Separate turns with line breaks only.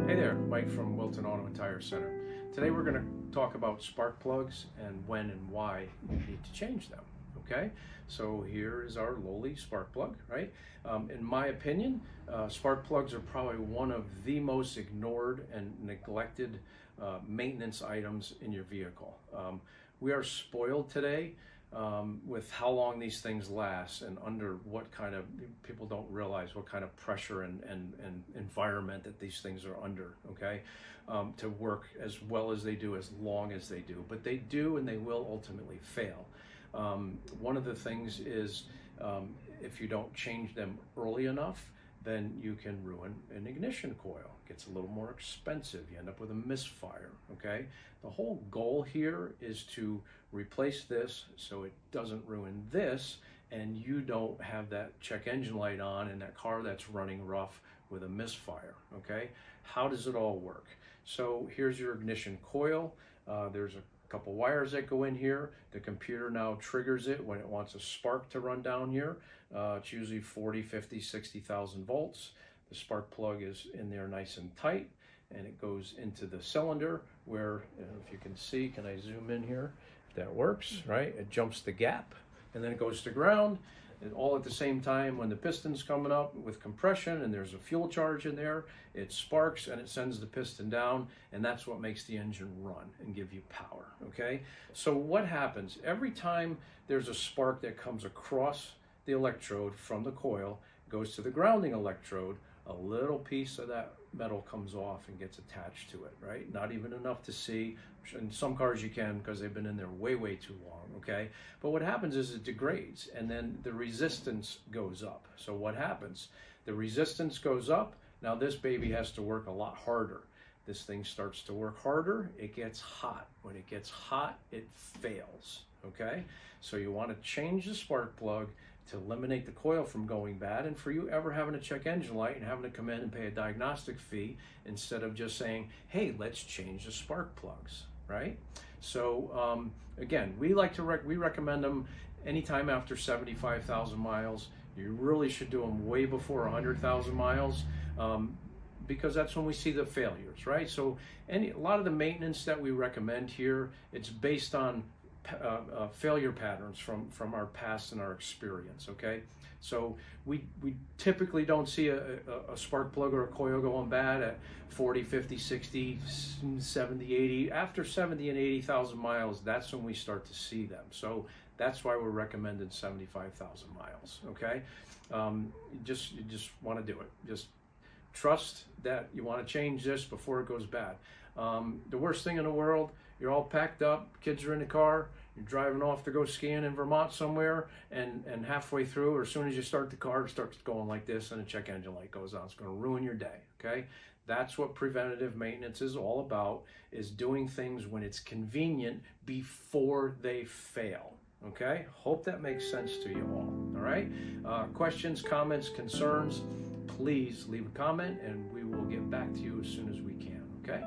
Hey there, Mike from Wilton Auto and Tire Center. Today we're going to talk about spark plugs and when and why you need to change them. Okay, so here is our lowly spark plug, right? In my opinion, spark plugs are probably one of the most ignored and neglected maintenance items in your vehicle. We are spoiled today with how long these things last and under what kind of, people don't realize what kind of pressure and environment that these things are under, okay, to work as well as they do, as long as they do. But they do, and they will ultimately fail. One of the things is if you don't change them early enough, then you can ruin an ignition coil. It gets a little more expensive. You end up with a misfire, okay? The whole goal here is to replace this so it doesn't ruin this and you don't have that check engine light on in that car that's running rough with a misfire, okay? How does it all work? So here's your ignition coil. There's a couple wires that go in here. The computer now triggers it when it wants a spark to run down here. It's usually 40, 50, 60,000 volts. The spark plug is in there nice and tight, and it goes into the cylinder where, if you can see, can I zoom in here? If that works, right? It jumps the gap, and then it goes to ground. And all at the same time, when the piston's coming up with compression and there's a fuel charge in there, it sparks and it sends the piston down, and that's what makes the engine run and give you power, okay? So what happens? Every time there's a spark that comes across the electrode from the coil, goes to the grounding electrode, a little piece of that metal comes off and gets attached to it, right? Not even enough to see. In some cars you can, because they've been in there way too long, okay? But what happens is it degrades, and then the resistance goes up. So what happens? The resistance goes up. Now this baby has to work a lot harder. This thing starts to work harder, it gets hot. When it gets hot, it fails, okay? So you want to change the spark plug to eliminate the coil from going bad, and for you ever having a check engine light and having to come in and pay a diagnostic fee instead of just saying, hey, let's change the spark plugs, right? So again, we recommend them anytime after 75,000 miles. You really should do them way before 100,000 miles. Because that's when we see the failures, right? So a lot of the maintenance that we recommend here, it's based on failure patterns from our past and our experience, okay? So we typically don't see a spark plug or a coil going bad at 40, 50, 60, 70, 80. After 70 and 80,000 miles, that's when we start to see them. So that's why we're recommending 75,000 miles, okay? You just want to do it. Just trust that you want to change this before it goes bad. The worst thing in the world, you're all packed up, kids are in the car, you're driving off to go skiing in Vermont somewhere, and halfway through, or as soon as you start the car, it starts going like this and the check engine light goes on. It's going to ruin your day, okay? That's what preventative maintenance is all about, is doing things when it's convenient before they fail, okay? Hope that makes sense to you all right? Questions, comments, concerns, please leave a comment and we will get back to you as soon as we can, okay?